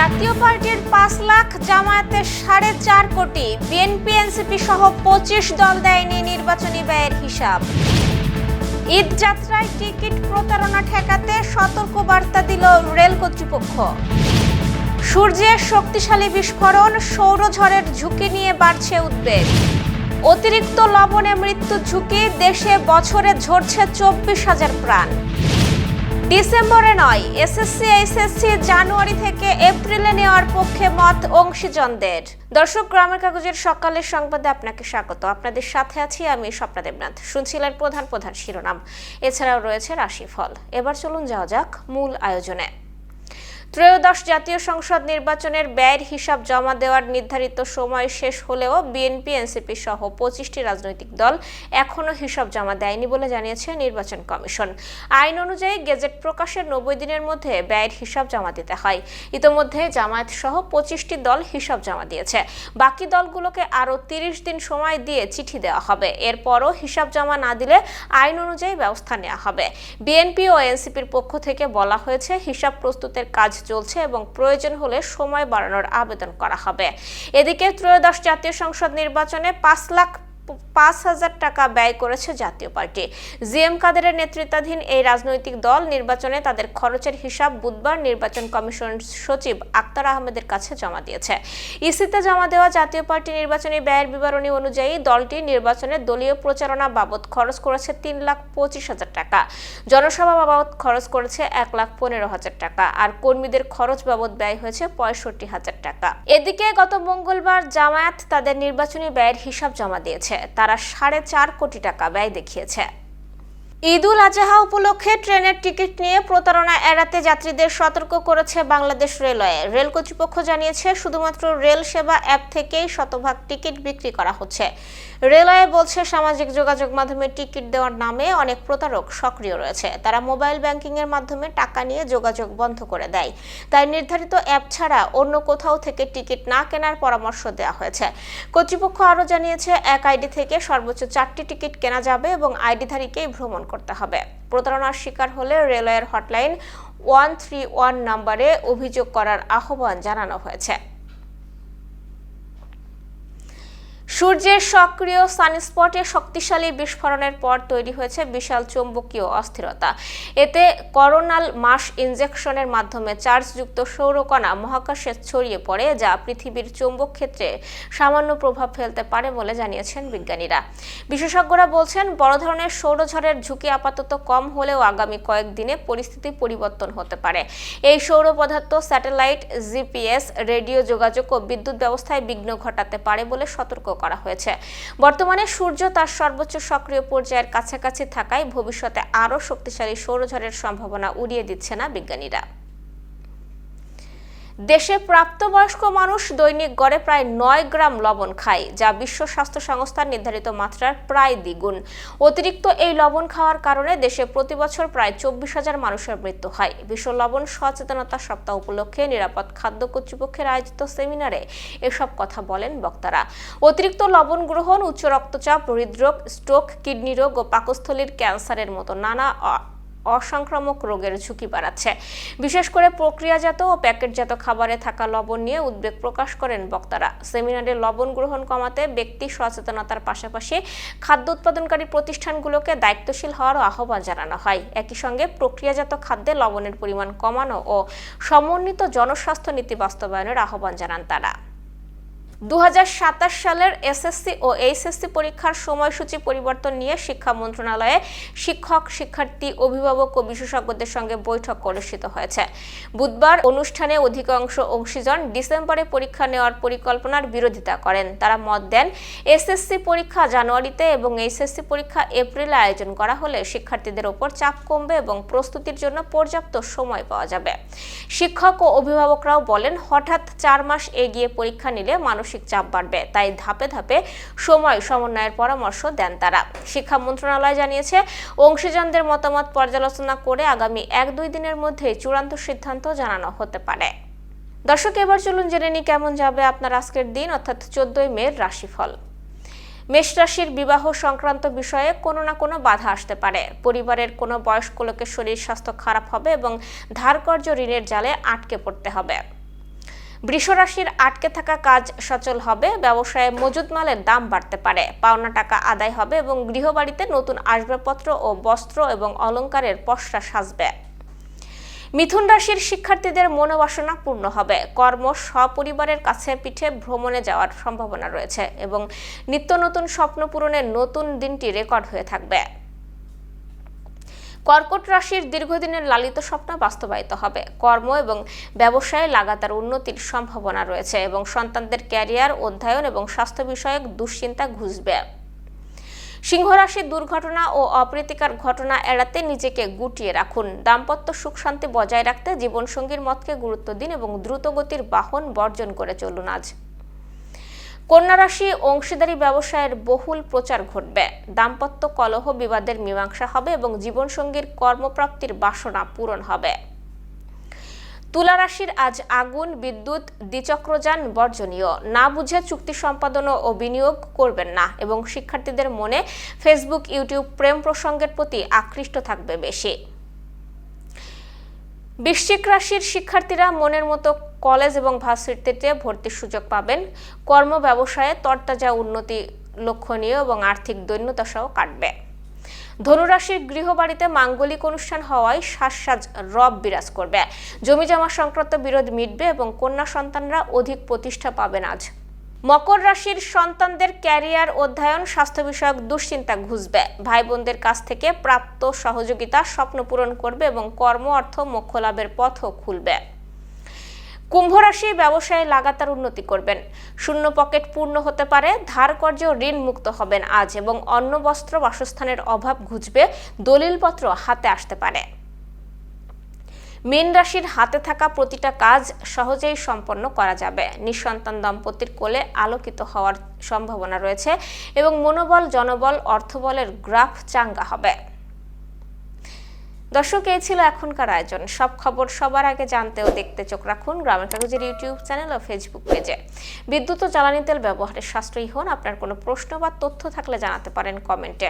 জাতীয় পার্টির ৫ লাখ, জামায়াতের ৪.৫ কোটি, বিএনপি এনসিপি সহ ২৫ দল দেয়নি নির্বাচনী ব্যয়ের হিসাব। ঈদ যাত্রায় টিকিট প্রতারণা ঠেকাতে সতর্ক বার্তা দিল রেল কর্তৃপক্ষ। সূর্যের শক্তিশালী বিস্ফোরণ, সৌরঝড়ের ঝুঁকি নিয়ে বাড়ছে উদ্বেগ। অতিরিক্ত লবণে মৃত্যুর ঝুঁকি, দেশে বছরে ঝরছে ২৪,০০০ প্রাণ। ডিসেম্বরে নয়, এসএসসি এইচএসসি জানুয়ারি থেকে এপ্রিলে নেওয়ার পক্ষে মত অংশীজনদের। দর্শক, গ্রামের কাগজের সকালের সংবাদে আপনাকে স্বাগত। আপনাদের সাথে আছি আমি স্বপ্না দেবনাথ। শুনছিলেন প্রধান প্রধান শিরোনাম, এছাড়াও রয়েছে রাশিফল। এবার চলুন যাওয়া যাক মূল আয়োজনে। ত্রয়োদশ জাতীয় সংসদ নির্বাচনের ব্যয়ের হিসাব জমা দেওয়ার নির্ধারিত সময় শেষ হলেও বিএনপি এনসিপি সহ ২৫টি রাজনৈতিক দল এখনও হিসাব জমা দেয়নি বলে জানিয়েছে নির্বাচন কমিশন। আইন অনুযায়ী গেজেট প্রকাশের ৯০ দিনের মধ্যে ব্যয়ের হিসাব জমা দিতে হয়। ইতোমধ্যে জামায়াত সহ ২৫টি দল হিসাব জমা দিয়েছে। বাকি দলগুলোকে আরও ৩০ দিন সময় দিয়ে চিঠি দেওয়া হবে। এরপরও হিসাব জমা না দিলে আইন অনুযায়ী ব্যবস্থা নেওয়া হবে। বিএনপি ও এনসিপির পক্ষ থেকে বলা হয়েছে, হিসাব প্রস্তুতের কাজ চলছে এবং প্রয়োজন হলে সময় বাড়ানোর আবেদন করা হবে। এদিকে ত্রয়োদশ জাতীয় সংসদ নির্বাচনে ৫,০০০ টাকা ব্যয় করেছে জাতীয় পার্টি। জিএম কাদেরের নেতৃত্বাধীন এই রাজনৈতিক দল নির্বাচনে তাদের খরচের হিসাব বুধবার নির্বাচন কমিশন সচিব আক্তার আহমেদের কাছে জমা দিয়েছে। ইসিতে জমা দেওয়া জাতীয় পার্টি নির্বাচনী ব্যয়ের বিবরণী অনুযায়ী দলটি নির্বাচনে দলীয় প্রচারণা বাবদ খরচ করেছে ৩,২৫,০০০ টাকা, জনসভা বাবদ খরচ করেছে ১,১৫,০০০ টাকা, আর কর্মীদের খরচ বাবদ ব্যয় হয়েছে ৬৫,০০০ টাকা। এদিকে গত মঙ্গলবার জামায়াত তাদের নির্বাচনী ব্যয়ের হিসাব জমা দিয়েছে। তারা ৪.৫ কোটি টাকা ব্যয় দেখিয়েছে। ঈদ উল আজহা উপলক্ষে ট্রেনের টিকিট নিয়ে প্রতারণা এড়াতে যাত্রীদের সতর্ক করেছে বাংলাদেশ রেলওয়ে। রেল কর্তৃপক্ষ জানিয়েছে, শুধুমাত্র রেল সেবা অ্যাপ থেকেই শতভাগ টিকিট বিক্রি করা হচ্ছে। রেলওয়ে বলছে, সামাজিক যোগাযোগ মাধ্যমে টিকিট দেওয়ার নামে অনেক প্রতারক সক্রিয় রয়েছে। তারা মোবাইল ব্যাংকিং এর মাধ্যমে টাকা নিয়ে যোগাযোগ বন্ধ করে দেয়। তাই নির্ধারিত অ্যাপ ছাড়া অন্য কোথাও থেকে টিকিট না কেনার পরামর্শ দেওয়া হয়েছে। কর্তৃপক্ষ আরও জানিয়েছে, এক আইডি থেকে সর্বোচ্চ ৪টি টিকিট কেনা যাবে এবং আইডিধারীকেই ভ্রমণ করতে হবে। প্রতারণার শিকার হলে রেলওয়ের হটলাইন 131 নম্বরে অভিযোগ করার আহ্বান জানানো হয়েছে। সূর্যের সক্রিয় সানস্পটে শক্তিশালী বিস্ফোরণের পর তৈরি হয়েছে বিশাল চৌম্বকীয় অস্থিরতা। এতে করোনাল মাস ইনজেকশনের মাধ্যমে চার্জযুক্ত সৌরকণা মহাকাশে ছড়িয়ে পড়ে, যা পৃথিবীর চৌম্বক ক্ষেত্রে সামান্য প্রভাব ফেলতে পারে বলে জানিয়েছেন বিজ্ঞানীরা। বিশেষজ্ঞরা বলছেন, বড় ধরনের সৌরঝড়ের ঝুঁকি আপাতত কম হলেও আগামী কয়েকদিনে পরিস্থিতি পরিবর্তন হতে পারে। এই সৌর পদার্থ স্যাটেলাইট, জিপিএস, রেডিও যোগাযোগ ও বিদ্যুৎ ব্যবস্থায় বিঘ্ন ঘটাতে পারে বলে সতর্ক করা হয়েছে। বর্তমানে সূর্য তার সর্বোচ্চ সক্রিয় পর্যায়ের কাছাকাছি থাকায় ভবিষ্যতে আরও শক্তিশালী সৌরঝড়ের সম্ভাবনা উড়িয়ে দিচ্ছে না বিজ্ঞানীরা। দেশে প্রাপ্তবয়স্ক মানুষ দৈনিক গড়ে প্রায় ৯ গ্রাম লবণ খায়, যা বিশ্ব স্বাস্থ্য সংস্থার নির্ধারিত মাত্রার প্রায় দ্বিগুণ। অতিরিক্ত এই লবণ খাওয়ার কারণে দেশে প্রতি বছর প্রায় ২৪,০০০ মানুষের মৃত্যু হয়। বিশ্ব লবণ সচেতনতা সপ্তাহ উপলক্ষে নিরাপদ খাদ্য কর্তৃপক্ষের আয়োজিত সেমিনারে এসব কথা বলেন বক্তারা। অতিরিক্ত লবণ গ্রহণ উচ্চ রক্তচাপ, হৃদরোগ, স্ট্রোক, কিডনি রোগ ও পাকস্থলীর ক্যান্সারের মতো নানা অসংক্রামক রোগের ঝুঁকি বাড়াচ্ছে। বিশেষ করে প্রক্রিয়াজাত ও প্যাকেটজাত খাবারে থাকা লবণ নিয়ে উদ্বেগ প্রকাশ করেন বক্তারা। সেমিনারে লবণ গ্রহণ কমাতে ব্যক্তি সচেতনতার পাশাপাশি খাদ্য উৎপাদনকারী প্রতিষ্ঠানগুলোকে দায়িত্বশীল হওয়ার আহ্বান জানানো হয়। একই সঙ্গে প্রক্রিয়াজাত খাদ্যে লবণের পরিমাণ কমানো ও সমন্বিত জনস্বাস্থ্য নীতি বাস্তবায়নের আহ্বান জানান তারা। ২০২৭ সালের এসএসসি ও এইচএসসি পরীক্ষার সময়সূচি পরিবর্তন নিয়ে শিক্ষা মন্ত্রণালয়ে শিক্ষক, শিক্ষার্থী, অভিভাবক ও বিশেষজ্ঞদের সঙ্গে বৈঠক অনুষ্ঠিত হয়েছে। বুধবার অনুষ্ঠানে অধিকাংশ অংশীজন ডিসেম্বরে পরীক্ষা নেওয়ার পরিকল্পনার বিরোধিতা করেন। তারা মত দেন, এসএসসি পরীক্ষা জানুয়ারিতে এবং এইচএসসি পরীক্ষা এপ্রিলে আয়োজন করা হলে শিক্ষার্থীদের ওপর চাপ কমবে এবং প্রস্তুতির জন্য পর্যাপ্ত সময় পাওয়া যাবে। শিক্ষক ও অভিভাবকরাও বলেন, হঠাৎ ৪ মাস এগিয়ে পরীক্ষা নিলে মানসিক চাপ বাড়বে, তাই ধাপে ধাপে সময় সমন্বয়ের পরামর্শ দেন তারা। শিক্ষা মন্ত্রণালয় জানিয়েছে, অংশীজনদের মতামত পর্যালোচনা করে আগামী ১-২ দিনের মধ্যে চূড়ান্ত সিদ্ধান্ত জানানো হতে পারে। দর্শক, এবার চলুন জেনে নিই কেমন যাবে আপনার আজকের দিন, অর্থাৎ ১৪ই মের রাশিফল। মেষ রাশির বিবাহ সংক্রান্ত বিষয়ে কোনো না কোনো বাধা আসতে পারে। পরিবারের কোনো বয়স্ক লোকের শরীর স্বাস্থ্য খারাপ হবে এবং ধারকর্য ঋণের জালে আটকে পড়তে হবে। বৃষ রাশির আটকে থাকা কাজ সচল হবে, ব্যবসায়ে মজুদ মালের দাম বাড়তে পারে, পাওনা টাকা আদায় হবে এবং গৃহবাড়িতে নতুন আসবাবপত্র ও বস্ত্র এবং অলংকারের পসরা সাজবে। মিথুন রাশির শিক্ষার্থীদের মনোবাসনা পূর্ণ হবে, কর্ম সপরিবারের কাছে পিঠে ভ্রমণে যাওয়ার সম্ভাবনা রয়েছে এবং নিত্য নতুন স্বপ্ন পূরণের নতুন দিনটি রেকর্ড হয়ে থাকবে। কর্কট রাশির দীর্ঘদিনের লালিত স্বপ্ন বাস্তবায়িত হবে, কর্ম এবং ব্যবসায়ে লাগাতার উন্নতির সম্ভাবনা রয়েছে এবং সন্তানদের ক্যারিয়ার, অধ্যয়ন এবং স্বাস্থ্য বিষয়ক দুশ্চিন্তা ঘুচবে। সিংহ রাশির দুর্ঘটনা ও অপ্রীতিকর ঘটনা এড়াতে নিজেকে গুটিয়ে রাখুন, দাম্পত্য সুখ শান্তি বজায় রাখতে জীবনসঙ্গীর মতকে গুরুত্ব দিন এবং দ্রুতগতির বাহন বর্জন করে চলুন আজ। কন্যা রাশি অংশীদারি ব্যবসায়ের বহুল প্রচার ঘটবে, দাম্পত্য কলহ বিবাদের মীমাংসা হবে এবং জীবনসঙ্গীর কর্মপ্রাপ্তির বাসনা পূরণ হবে। তুলা রাশির আজ আগুন, বিদ্যুৎ, দ্বিচক্রযান বর্জনীয়, না বুঝে চুক্তি সম্পাদন ও বিনিয়োগ করবেন না এবং শিক্ষার্থীদের মনে ফেসবুক, ইউটিউব প্রেম প্রসঙ্গের প্রতি আকৃষ্ট থাকবে বেশি। বৃশ্চিক রাশির শিক্ষার্থীরা মনের মতো কলেজ এবং ভার্সিটিতে ভর্তির সুযোগ পাবেন, কর্ম ব্যবসায়ে তরতাজা উন্নতি লক্ষণীয় এবং আর্থিক দৈন্যদশাও কাটবে। ধনুরাশির গৃহবাড়িতে মাঙ্গলিক অনুষ্ঠান হওয়ায় সাজ রব বিরাজ করবে, জমিজমা সংক্রান্ত বিরোধ মিটবে এবং কন্যা সন্তানরা অধিক প্রতিষ্ঠা পাবেন আজ। মকর রাশির সন্তানদের ক্যারিয়ার, অধ্যয়ন, স্বাস্থ্য বিষয়ক দুশ্চিন্তা ঘুচবে, ভাই বোনদের কাছ থেকে প্রাপ্ত সহযোগিতা স্বপ্ন পূরণ করবে এবং কর্ম, অর্থ, মোক্ষ লাভের পথও খুলবে। কুম্ভ রাশি ব্যবসায়ে লাগাতার উন্নতি করবেন, শূন্য পকেট পূর্ণ হতে পারে, ধার কর্য ঋণ মুক্ত হবেন আজ এবং অন্ন, বস্ত্র, বাসস্থানের অভাব ঘুচবে, দলিলপত্র হাতে আসতে পারে। মীন রাশির হাতে থাকা প্রতিটা কাজ সহজেই সম্পন্ন করা যাবে, নিঃসন্তান দম্পতির কোলে আলোকিত হওয়ার সম্ভাবনা রয়েছে এবং মনোবল, জনবল, অর্থবলের গ্রাফ চাঙ্গা হবে। দর্শক, এই ছিল এখনকার আয়োজন। সব খবর সবার আগে জানতে ও দেখতে চোখ রাখুন গ্রামের কাগজের ইউটিউব চ্যানেল ও ফেসবুক পেজে। বিদ্যুৎ ও জ্বালানি তেল ব্যবহারে সাশ্রয়ী হন। আপনার কোনো প্রশ্ন বা তথ্য থাকলে জানাতে পারেন কমেন্টে।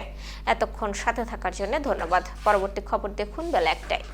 এতক্ষণ সাথে থাকার জন্য ধন্যবাদ। পরবর্তী খবর দেখুন বেলা 1টায়।